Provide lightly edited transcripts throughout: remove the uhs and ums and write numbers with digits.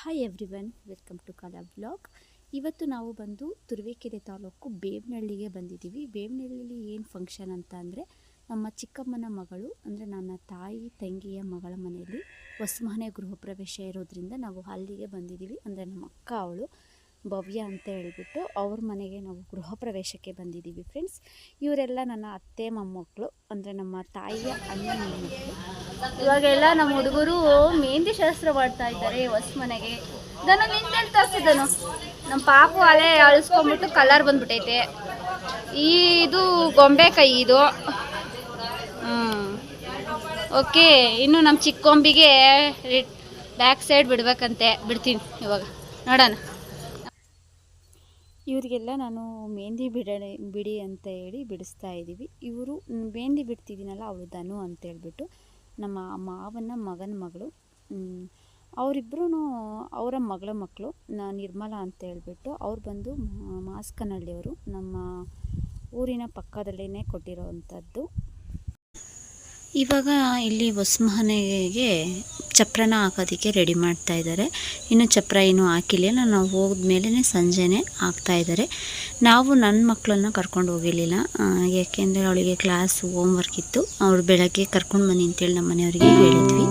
Hi everyone, welcome to ಕಲಾ vlog. ಇವತ್ತು ನಾವು ಬಂದು ತುರುವೇಕೆರೆ ತಾಲೂಕು ಬೇವನಹಳ್ಳಿಗೆ ಬಂದಿದ್ದೀವಿ. ಬೇವನಹಳ್ಳಿಲಿ ಏನು ಫಂಕ್ಷನ್ ಅಂತ ಅಂದರೆ, ನಮ್ಮ ಚಿಕ್ಕಮ್ಮನ ಮಗಳು ಅಂದರೆ ನನ್ನ ತಾಯಿ ತಂಗಿಯ ಮಗಳ ಮನೆಯಲ್ಲಿ ಹೊಸಮನೆ ಗೃಹ ಪ್ರವೇಶ ಇರೋದ್ರಿಂದ ನಾವು ಅಲ್ಲಿಗೆ ಬಂದಿದ್ದೀವಿ. ಅಂದರೆ ನಮ್ಮ ಅಕ್ಕ ಅವಳು ಭವ್ಯ ಅಂತ ಹೇಳಿಬಿಟ್ಟು ಅವ್ರ ಮನೆಗೆ ನಾವು ಗೃಹ ಪ್ರವೇಶಕ್ಕೆ ಬಂದಿದ್ದೀವಿ ಫ್ರೆಂಡ್ಸ್. ಇವರೆಲ್ಲ ನನ್ನ ಅತ್ತೆ ಮೊಮ್ಮಕ್ಕಳು, ಅಂದರೆ ನಮ್ಮ ತಾಯಿಯ ಅಣ್ಣನ ಮೊಮ್ಮಕ್ಕಳು. ಇವಾಗೆಲ್ಲ ನಮ್ಮ ಹುಡುಗರು ಮೆಹಂದಿ ಶಾಸ್ತ್ರ ಮಾಡ್ತಾ ಇದ್ದಾರೆ ಹೊಸ ಮನೆಗೆ. ದನ ನಿಂದೆಲ್ಲಿ ತರಿಸಿದನು ನಮ್ಮ ಪಾಪು ಅಲೆ ಅಳಿಸ್ಕೊಂಡ್ಬಿಟ್ಟು ಕಲರ್ ಬಂದ್ಬಿಟ್ಟೈತೆ. ಇದು ಗೊಂಬೆ ಕೈ ಇದು. ಓಕೆ, ಇನ್ನು ನಮ್ಮ ಚಿಕ್ಕೊಂಬಿಗೆ ಬ್ಯಾಕ್ ಸೈಡ್ ಬಿಡ್ಬೇಕಂತೆ. ಬಿಡ್ತೀನಿ ಇವಾಗ, ನೋಡೋಣ. ಇವರಿಗೆಲ್ಲ ನಾನು ಮೆಹಂದಿ ಬಿಡಿ ಅಂತ ಹೇಳಿ ಬಿಡಿಸ್ತಾ ಇದ್ದೀವಿ. ಇವರು ಮೆಹಂದಿ ಬಿಡ್ತಿದ್ದೀನಲ್ಲ, ಅವಳು ಧನು ಅಂತ ಹೇಳ್ಬಿಟ್ಟು ನಮ್ಮ ಮಾವನ ಮಗನ ಮಗಳು. ಅವರಿಬ್ಬರೂ ಅವರ ಮಗಳ ಮಕ್ಕಳು. ನಿರ್ಮಲಾ ಅಂತ ಹೇಳ್ಬಿಟ್ಟು ಅವ್ರು ಬಂದು ಮಾಸ್ಕನಹಳ್ಳಿಯವರು, ನಮ್ಮ ಊರಿನ ಪಕ್ಕದಲ್ಲೇ ಕೊಟ್ಟಿರೋವಂಥದ್ದು. ಇವಾಗ ಇಲ್ಲಿ ಹೊಸಮನೆಗೆ ಚಪ್ರನ ಹಾಕೋದಕ್ಕೆ ರೆಡಿ ಮಾಡ್ತಾ ಇದ್ದಾರೆ. ಇನ್ನು ಚಪ್ರ ಏನೂ ಹಾಕಿಲ್ಲ, ನಾವು ಹೋದ್ಮೇಲೆ ಸಂಜೆನೇ ಹಾಕ್ತಾ ಇದ್ದಾರೆ. ನಾವು ನನ್ನ ಮಕ್ಕಳನ್ನ ಕರ್ಕೊಂಡು ಹೋಗಿರಲಿಲ್ಲ, ಯಾಕೆಂದರೆ ಅವಳಿಗೆ ಕ್ಲಾಸ್ ಹೋಮ್ ವರ್ಕ್ ಇತ್ತು. ಅವಳು ಬೆಳಗ್ಗೆ ಕರ್ಕೊಂಡು ಬನ್ನಿ ಅಂತೇಳಿ ನಮ್ಮ ಮನೆಯವರಿಗೆ ಹೇಳಿದ್ವಿ.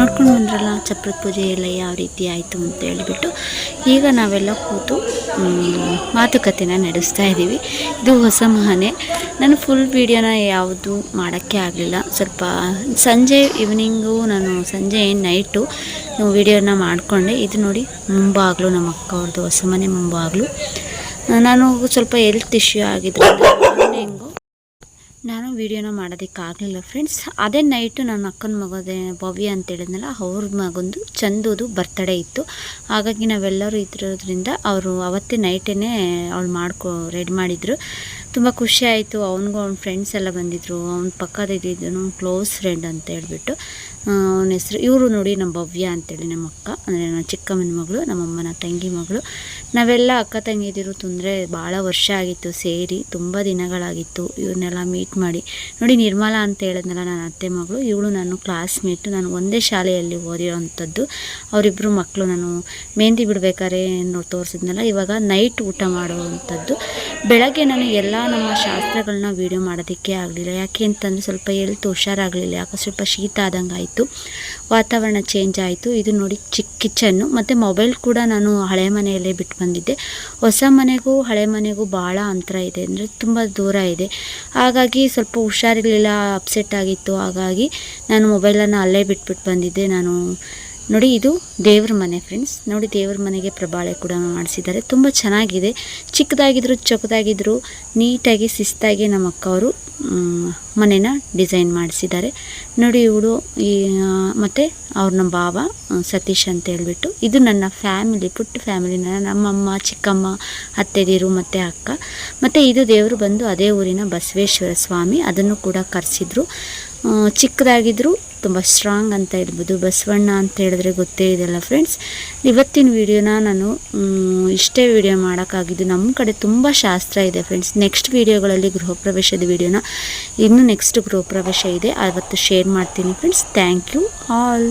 ನೋಡ್ಕೊಂಡು ಬಂದ್ರಲ್ಲ ಚಪ್ರದ ಪೂಜೆ ಎಲ್ಲ ಯಾವ ರೀತಿ ಆಯಿತು ಅಂತ ಹೇಳಿಬಿಟ್ಟು ಈಗ ನಾವೆಲ್ಲ ಕೂತು ಮಾತುಕತೆನ ನಡೆಸ್ತಾ ಇದ್ದೀವಿ. ಇದು ಹೊಸ ಮನೆ. ನಾನು ಫುಲ್ ವೀಡಿಯೋನ ಯಾವುದು ಮಾಡೋಕ್ಕೆ ಆಗಲಿಲ್ಲ. ಸ್ವಲ್ಪ ಸಂಜೆ ಈವ್ನಿಂಗು, ನಾನು ಸಂಜೆ ನೈಟು ವೀಡಿಯೋನ ಮಾಡಿಕೊಂಡೆ. ಇದು ನೋಡಿ ಮುಂಬಾಗ್ಲು, ನಮ್ಮ ಅಕ್ಕ ಅವ್ರದ್ದು ಹೊಸ ಮನೆ ಮುಂಬಾಗ್ಲು. ನಾನು ಸ್ವಲ್ಪ ಹೆಲ್ತ್ ಇಶ್ಯೂ ಆಗಿದ್ದರಿಂದ ನಾನು ವೀಡಿಯೋನ ಮಾಡೋದಕ್ಕಾಗಲಿಲ್ಲ ಫ್ರೆಂಡ್ಸ್. ಅದೇ ನೈಟು ನನ್ನ ಅಕ್ಕನ ಮಗದೇ ಭವ್ಯ ಅಂತ ಹೇಳಿದ್ನಲ್ಲ, ಅವ್ರ ಮಗಂದು ಚಂದುದು ಬರ್ತಡೇ ಇತ್ತು. ಹಾಗಾಗಿ ನಾವೆಲ್ಲರೂ ಇದ್ರೋದ್ರಿಂದ ಅವರು ಅವತ್ತೇ ನೈಟೇ ಅವಳು ರೆಡಿ ಮಾಡಿದರು. ತುಂಬ ಖುಷಿ ಆಯಿತು. ಅವನಿಗೂ ಅವ್ನ ಫ್ರೆಂಡ್ಸ್ ಎಲ್ಲ ಬಂದಿದ್ದರು. ಅವ್ನ ಪಕ್ಕದ ಇದ್ದಿದ್ದನು ಕ್ಲೋಸ್ ಫ್ರೆಂಡ್ ಅಂತ ಹೇಳ್ಬಿಟ್ಟು ಅವನ ಹೆಸರು. ಇವರು ನೋಡಿ ನಮ್ಮ ಭವ್ಯ ಅಂತೇಳಿ ನಮ್ಮ ಅಕ್ಕ, ಅಂದರೆ ನನ್ನ ಚಿಕ್ಕಮ್ಮನ ಮಗಳು, ನಮ್ಮಮ್ಮನ ತಂಗಿ ಮಗಳು. ನಾವೆಲ್ಲ ಅಕ್ಕ ತಂಗಿದಿರು ಭಾಳ ವರ್ಷ ಆಗಿತ್ತು ಸೇರಿ, ತುಂಬ ದಿನಗಳಾಗಿತ್ತು ಇವ್ರನ್ನೆಲ್ಲ ಮೀಟ್ ಮಾಡಿ. ನೋಡಿ ನಿರ್ಮಲಾ ಅಂತ ಹೇಳಿದ್ನಲ್ಲ ನನ್ನ ಅತ್ತೆ ಮಗಳು, ಇವಳು ನಾನು ಕ್ಲಾಸ್ಮೇಟು. ನಾನು ಒಂದೇ ಶಾಲೆಯಲ್ಲಿ ಓದಿರೋವಂಥದ್ದು. ಅವರಿಬ್ಬರು ಮಕ್ಕಳು ನಾನು ಮೆಹಂದಿ ಬಿಡಬೇಕಾದ್ರೆ ತೋರಿಸಿದ್ನಲ್ಲ, ಇವಾಗ ನೈಟ್ ಊಟ ಮಾಡುವಂಥದ್ದು. ಬೆಳಗ್ಗೆ ನಾನು ಎಲ್ಲ ನಮ್ಮ ಶಾಸ್ತ್ರಗಳನ್ನ ವೀಡಿಯೋ ಮಾಡೋದಕ್ಕೆ ಆಗಲಿಲ್ಲ. ಯಾಕೆ ಅಂತಂದರೆ ಸ್ವಲ್ಪ ಹೆಲ್ತ್ ಹುಷಾರಾಗಲಿಲ್ಲ. ಯಾಕೆ ಸ್ವಲ್ಪ ಶೀತ ಆದಂಗೆ ಆಯಿತು, ವಾತಾವರಣ ಚೇಂಜ್ ಆಯಿತು. ಇದು ನೋಡಿ ಚಿಕ್ಕ ಕಿಚನ್ನು, ಮತ್ತು ಮೊಬೈಲ್ ಕೂಡ ನಾನು ಹಳೆ ಮನೆಯಲ್ಲೇ ಬಿಟ್ಟು ಬಂದಿದ್ದೆ. ಹೊಸ ಮನೆಗೂ ಹಳೆ ಮನೆಗೂ ಭಾಳ ಅಂತರ ಇದೆ, ಅಂದರೆ ತುಂಬ ದೂರ ಇದೆ. ಹಾಗಾಗಿ ಸ್ವಲ್ಪ ಹುಷಾರಿರಲಿಲ್ಲ, ಅಪ್ಸೆಟ್ ಆಗಿತ್ತು. ಹಾಗಾಗಿ ನಾನು ಮೊಬೈಲನ್ನು ಅಲ್ಲೇ ಬಿಟ್ಬಿಟ್ಟು ಬಂದಿದ್ದೆ. ನಾನು ನೋಡಿ, ಇದು ದೇವ್ರ ಮನೆ ಫ್ರೆಂಡ್ಸ್. ನೋಡಿ, ದೇವ್ರ ಮನೆಗೆ ಪ್ರಭಾಳೆ ಕೂಡ ಮಾಡಿಸಿದ್ದಾರೆ. ತುಂಬ ಚೆನ್ನಾಗಿದೆ. ಚಿಕ್ಕದಾಗಿದ್ರು ಚೊಕ್ಕದಾಗಿದ್ರು ನೀಟಾಗಿ ಶಿಸ್ತಾಗಿ ನಮ್ಮ ಅಕ್ಕವರು ಮನೇನ ಡಿಸೈನ್ ಮಾಡಿಸಿದ್ದಾರೆ. ನೋಡಿ, ಇವಳು ಮತ್ತು ಅವ್ರ ನಮ್ಮ ಬಾವ ಸತೀಶ್ ಅಂತ ಹೇಳ್ಬಿಟ್ಟು. ಇದು ನನ್ನ ಫ್ಯಾಮಿಲಿ, ಪುಟ್ಟ ಫ್ಯಾಮಿಲಿ. ನಮ್ಮಮ್ಮ, ಚಿಕ್ಕಮ್ಮ, ಅತ್ತೆದಿರು ಮತ್ತು ಅಕ್ಕ. ಮತ್ತು ಇದು ದೇವರು ಬಂದು ಅದೇ ಊರಿನ ಬಸವೇಶ್ವರ ಸ್ವಾಮಿ. ಅದನ್ನು ಕೂಡ ಕರೆಸಿದ್ರು. ಚಿಕ್ಕದಾಗಿದ್ದರೂ ತುಂಬ ಸ್ಟ್ರಾಂಗ್ ಅಂತ ಹೇಳ್ಬೋದು. ಬಸವಣ್ಣ ಅಂತ ಹೇಳಿದ್ರೆ ಗೊತ್ತೇ ಇದೆಲ್ಲ ಫ್ರೆಂಡ್ಸ್. ಇವತ್ತಿನ ವೀಡಿಯೋನ ನಾನು ಇಷ್ಟೇ ವೀಡಿಯೋ ಮಾಡೋಕ್ಕಾಗಿದ್ದು. ನಮ್ಮ ಕಡೆ ತುಂಬ ಶಾಸ್ತ್ರ ಇದೆ ಫ್ರೆಂಡ್ಸ್. ನೆಕ್ಸ್ಟ್ ವೀಡಿಯೋಗಳಲ್ಲಿ ಗೃಹ ಪ್ರವೇಶದ ವೀಡಿಯೋನ, ಇನ್ನೂ ನೆಕ್ಸ್ಟ್ ಗೃಹ ಪ್ರವೇಶ ಇದೆ, ಅವತ್ತು ಶೇರ್ ಮಾಡ್ತೀನಿ ಫ್ರೆಂಡ್ಸ್. Thank you all.